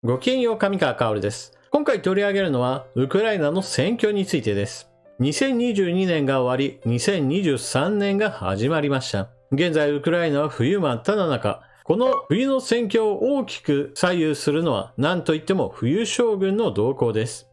ごきげんよう、上川薫です。今回取り上げるのは、ウクライナの戦況についてです。2022年が終わり、2023年が始まりました。現在、ウクライナは冬真っ只中。この冬の戦況を大きく左右するのは、何といっても冬将軍の動向です。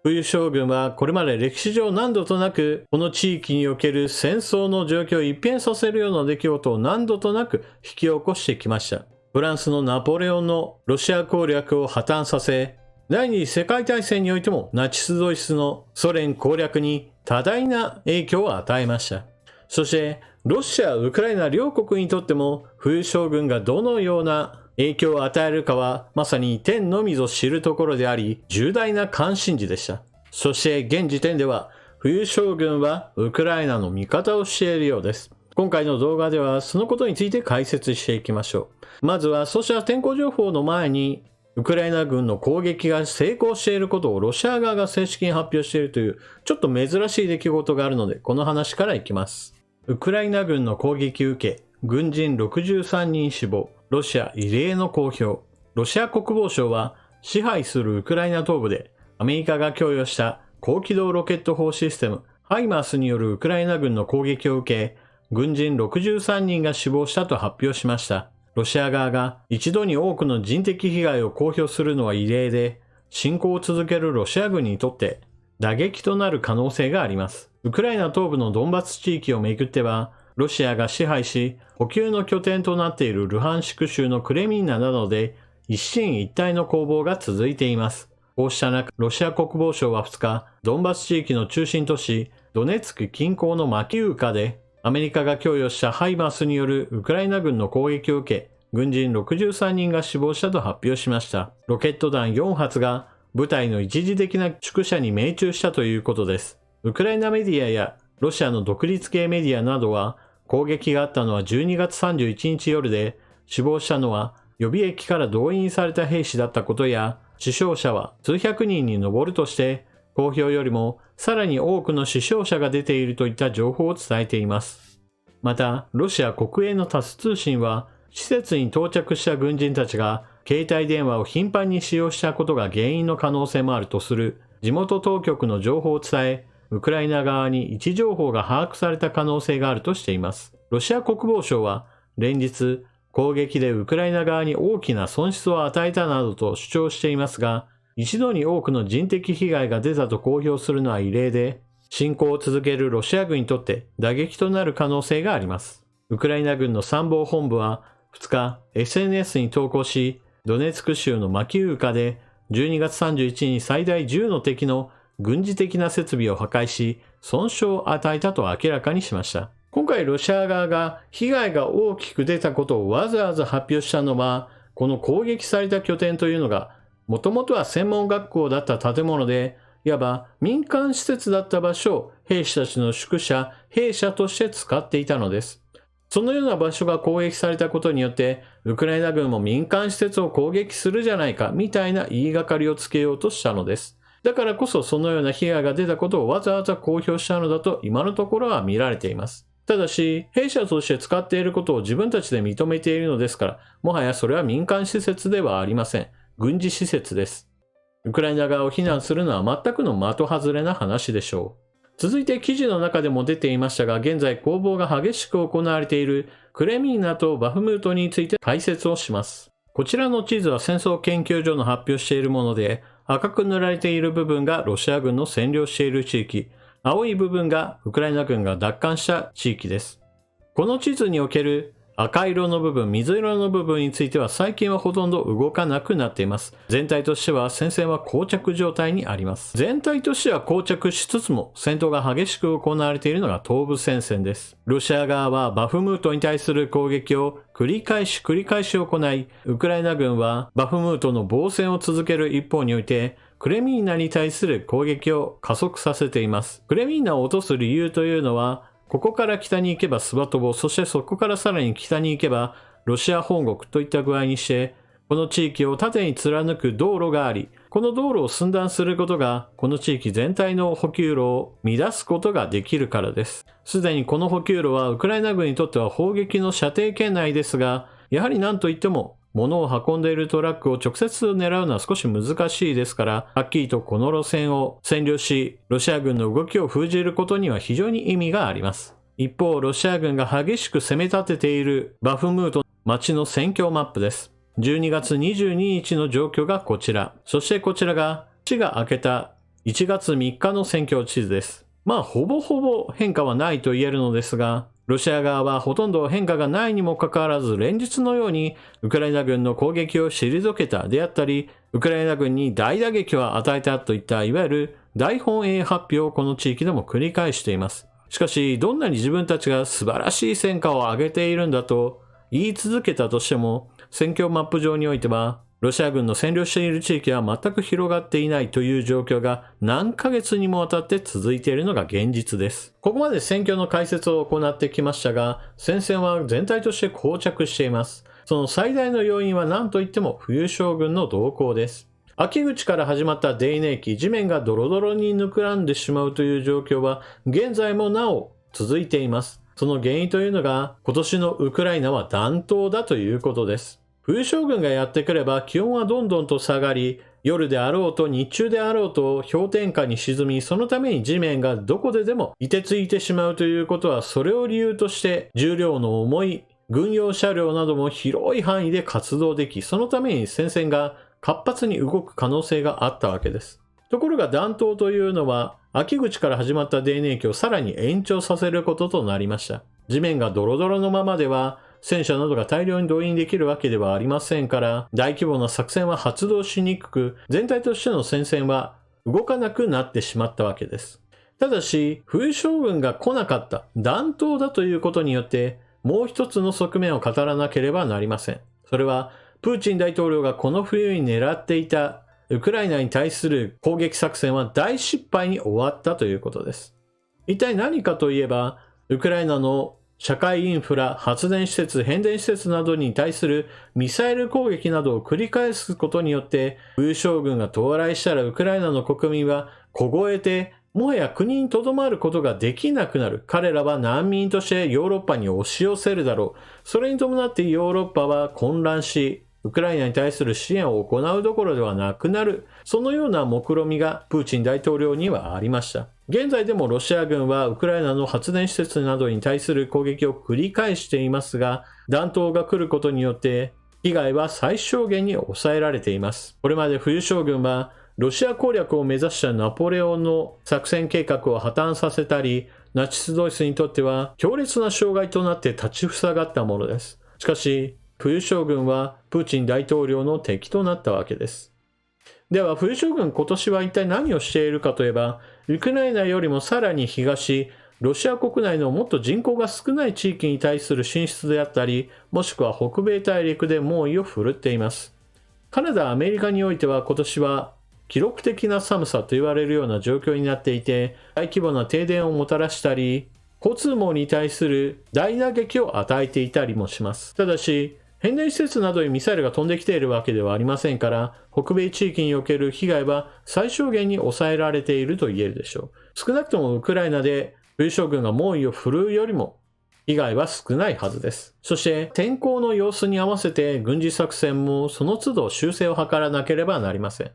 冬将軍はこれまで歴史上何度となく、この地域における戦争の状況を一変させるような出来事を何度となく引き起こしてきました。フランスのナポレオンのロシア攻略を破綻させ、第二次世界大戦においてもナチスドイツのソ連攻略に多大な影響を与えました。そして、ロシア、ウクライナ両国にとっても冬将軍がどのような影響を与えるかはまさに天のみぞ知るところであり、重大な関心事でした。そして現時点では冬将軍はウクライナの味方をしているようです。今回の動画ではそのことについて解説していきましょう。まずはそうした天候情報の前に、ウクライナ軍の攻撃が成功していることをロシア側が正式に発表しているというちょっと珍しい出来事があるので、この話からいきます。ウクライナ軍の攻撃を受け、軍人63人死亡、ロシア異例の公表。ロシア国防省は支配するウクライナ東部でアメリカが供与した高機動ロケット砲システムハイマースによるウクライナ軍の攻撃を受け、軍人63人が死亡したと発表しました。ロシア側が一度に多くの人的被害を公表するのは異例で、侵攻を続けるロシア軍にとって打撃となる可能性があります。ウクライナ東部のドンバス地域をめぐっては、ロシアが支配し、補給の拠点となっているルハンシク州のクレミンナなどで一進一退の攻防が続いています。こうした中、ロシア国防省は2日、ドンバス地域の中心都市、ドネツク近郊のマキウカで、アメリカが供与したハイマースによるウクライナ軍の攻撃を受け、軍人63人が死亡したと発表しました。ロケット弾4発が部隊の一時的な宿舎に命中したということです。ウクライナメディアやロシアの独立系メディアなどは、攻撃があったのは12月31日夜で、死亡したのは予備役から動員された兵士だったことや、死傷者は数百人に上るとして、公表よりもさらに多くの死傷者が出ているといった情報を伝えています。また、ロシア国営のタス通信は、施設に到着した軍人たちが携帯電話を頻繁に使用したことが原因の可能性もあるとする地元当局の情報を伝え、ウクライナ側に位置情報が把握された可能性があるとしています。ロシア国防省は連日攻撃でウクライナ側に大きな損失を与えたなどと主張していますが、一度に多くの人的被害が出たと公表するのは異例で、侵攻を続けるロシア軍にとって打撃となる可能性があります。ウクライナ軍の参謀本部は2日 SNS に投稿し、ドネツク州のマキウカで12月31日に最大10の敵の軍事的な設備を破壊し、損傷を与えたと明らかにしました。今回ロシア側が被害が大きく出たことをわざわざ発表したのは、この攻撃された拠点というのが、もともとは専門学校だった建物で、いわば民間施設だった場所を兵士たちの宿舎、兵舎として使っていたのです。そのような場所が攻撃されたことによって、ウクライナ軍も民間施設を攻撃するじゃないか、みたいな言いがかりをつけようとしたのです。だからこそそのような被害が出たことをわざわざ公表したのだと今のところは見られています。ただし、兵舎として使っていることを自分たちで認めているのですから、もはやそれは民間施設ではありません。軍事施設です。ウクライナ側を非難するのは全くの的外れな話でしょう。続いて記事の中でも出ていましたが、現在攻防が激しく行われているクレミンナとバフムートについて解説をします。こちらの地図は戦争研究所の発表しているもので、赤く塗られている部分がロシア軍の占領している地域、青い部分がウクライナ軍が奪還した地域です。この地図における赤色の部分、水色の部分については最近はほとんど動かなくなっています。全体としては戦線は膠着状態にあります。全体としては膠着しつつも戦闘が激しく行われているのが東部戦線です。ロシア側はバフムートに対する攻撃を繰り返し行い、ウクライナ軍はバフムートの防戦を続ける一方において、クレミンナに対する攻撃を加速させています。クレミンナを落とす理由というのは、ここから北に行けばスバトボ、そしてそこからさらに北に行けばロシア本国といった具合にして、この地域を縦に貫く道路があり、この道路を寸断することが、この地域全体の補給路を乱すことができるからです。すでにこの補給路はウクライナ軍にとっては砲撃の射程圏内ですが、やはり何といっても物を運んでいるトラックを直接狙うのは少し難しいですから、はっきりとこの路線を占領し、ロシア軍の動きを封じることには非常に意味があります。一方、ロシア軍が激しく攻め立てているバフムート町の戦況マップです。12月22日の状況がこちら。そしてこちらが年が明けた1月3日の戦況地図です。ほぼほぼ変化はないと言えるのですが、ロシア側はほとんど変化がないにもかかわらず連日のようにウクライナ軍の攻撃を退けたであったり、ウクライナ軍に大打撃を与えたといったいわゆる大本営発表をこの地域でも繰り返しています。しかし、どんなに自分たちが素晴らしい戦果を上げているんだと言い続けたとしても、戦況マップ上においては、ロシア軍の占領している地域は全く広がっていないという状況が何ヶ月にもわたって続いているのが現実です。ここまで戦況の解説を行ってきましたが、戦線は全体として膠着しています。その最大の要因は何といっても冬将軍の動向です。秋口から始まった泥濘期、地面がドロドロにぬくらんでしまうという状況は現在もなお続いています。その原因というのが今年のウクライナは暖冬だということです。冬将軍がやってくれば気温はどんどんと下がり、夜であろうと日中であろうと氷点下に沈み、そのために地面がどこででも凍てついてしまうということは、それを理由として重量の重い軍用車両なども広い範囲で活動でき、そのために戦線が活発に動く可能性があったわけです。ところが暖冬というのは、秋口から始まった泥濘期をさらに延長させることとなりました。地面がドロドロのままでは、戦車などが大量に動員できるわけではありませんから、大規模な作戦は発動しにくく、全体としての戦線は動かなくなってしまったわけです。ただし、冬将軍が来なかった暖冬だということによって、もう一つの側面を語らなければなりません。それは、プーチン大統領がこの冬に狙っていたウクライナに対する攻撃作戦は大失敗に終わったということです。一体何かといえば、ウクライナの社会インフラ、発電施設、変電施設などに対するミサイル攻撃などを繰り返すことによって、冬将軍が到来したらウクライナの国民は凍えて、もはや国に留まることができなくなる。彼らは難民としてヨーロッパに押し寄せるだろう。それに伴ってヨーロッパは混乱し、ウクライナに対する支援を行うどころではなくなる。そのような目論みがプーチン大統領にはありました。現在でもロシア軍はウクライナの発電施設などに対する攻撃を繰り返していますが、暖冬が来ることによって被害は最小限に抑えられています。これまで冬将軍はロシア攻略を目指したナポレオンの作戦計画を破綻させたり、ナチスドイツにとっては強烈な障害となって立ちふさがったものです。しかし、冬将軍はプーチン大統領の敵となったわけです。では、冬将軍今年は一体何をしているかといえば、ウクライナよりもさらに東、ロシア国内のもっと人口が少ない地域に対する進出であったり、もしくは北米大陸で猛威を振るっています。カナダ、アメリカにおいては今年は記録的な寒さと言われるような状況になっていて、大規模な停電をもたらしたり、交通網に対する大打撃を与えていたりもします。ただし、変電施設などにミサイルが飛んできているわけではありませんから、北米地域における被害は最小限に抑えられていると言えるでしょう。少なくともウクライナで冬将軍が猛威を振るうよりも被害は少ないはずです。そして天候の様子に合わせて軍事作戦もその都度修正を図らなければなりません。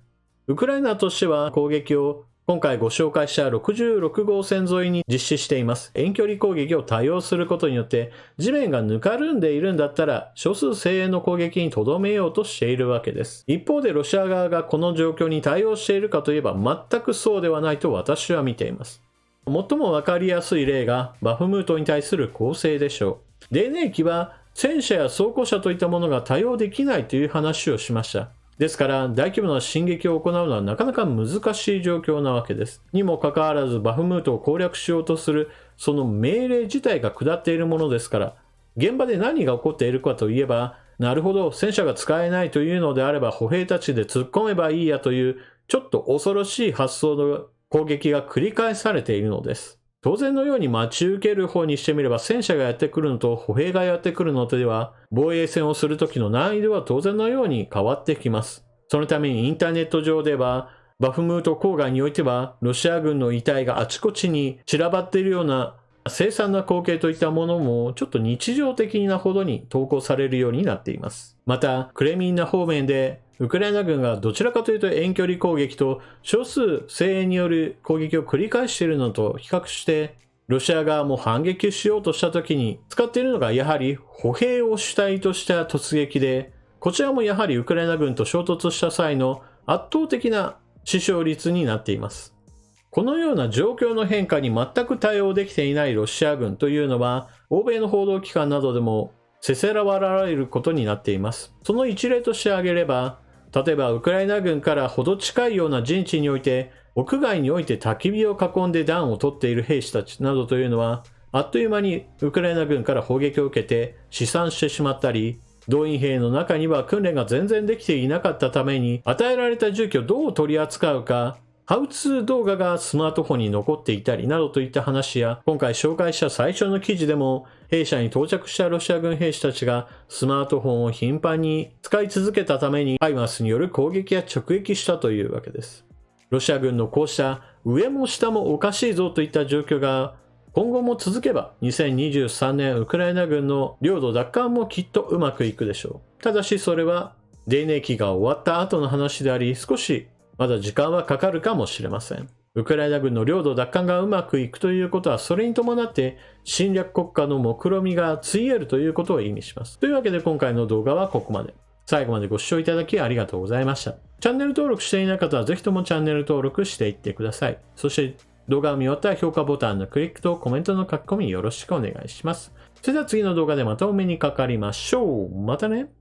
ウクライナとしては攻撃を今回ご紹介した66号線沿いに実施しています。遠距離攻撃を多用することによって地面がぬかるんでいるんだったら少数精鋭の攻撃にとどめようとしているわけです。一方でロシア側がこの状況に対応しているかといえば全くそうではないと私は見ています。最もわかりやすい例がバフムートに対する攻勢でしょう。泥濘期は戦車や装甲車といったものが対応できないという話をしました。ですから大規模な進撃を行うのはなかなか難しい状況なわけです。にもかかわらずバフムートを攻略しようとするその命令自体が下っているものですから、現場で何が起こっているかといえば、なるほど戦車が使えないというのであれば歩兵たちで突っ込めばいいやというちょっと恐ろしい発想の攻撃が繰り返されているのです。当然のように待ち受ける方にしてみれば戦車がやってくるのと歩兵がやってくるのとでは防衛戦をする時の難易度は当然のように変わってきます。そのためにインターネット上ではバフムート郊外においてはロシア軍の遺体があちこちに散らばっているような凄惨な光景といったものもちょっと日常的なほどに投稿されるようになっています。また、クレミンナ方面でウクライナ軍がどちらかというと遠距離攻撃と少数精鋭による攻撃を繰り返しているのと比較して、ロシア側も反撃しようとした時に使っているのがやはり歩兵を主体とした突撃で、こちらもやはりウクライナ軍と衝突した際の圧倒的な死傷率になっています。このような状況の変化に全く対応できていないロシア軍というのは、欧米の報道機関などでもせせら笑われることになっています。その一例として挙げれば、例えばウクライナ軍からほど近いような陣地において、屋外において焚き火を囲んで暖を取っている兵士たちなどというのは、あっという間にウクライナ軍から砲撃を受けて死産してしまったり、動員兵の中には訓練が全然できていなかったために、与えられた銃器をどう取り扱うか、ハウツー動画がスマートフォンに残っていたりなどといった話や、今回紹介した最初の記事でも、兵舎に到着したロシア軍兵士たちがスマートフォンを頻繁に使い続けたために、ハイマースによる攻撃や直撃したというわけです。ロシア軍のこうした上も下もおかしいぞといった状況が今後も続けば、2023年ウクライナ軍の領土奪還もきっとうまくいくでしょう。ただしそれは泥濘期が終わった後の話であり、少しまだ時間はかかるかもしれません。ウクライナ軍の領土奪還がうまくいくということは、それに伴って侵略国家の目論みがついえるということを意味します。というわけで今回の動画はここまで。最後までご視聴いただきありがとうございました。チャンネル登録していない方はぜひともチャンネル登録していってください。そして動画を見終わったら評価ボタンのクリックとコメントの書き込みよろしくお願いします。それでは次の動画でまたお目にかかりましょう。またね。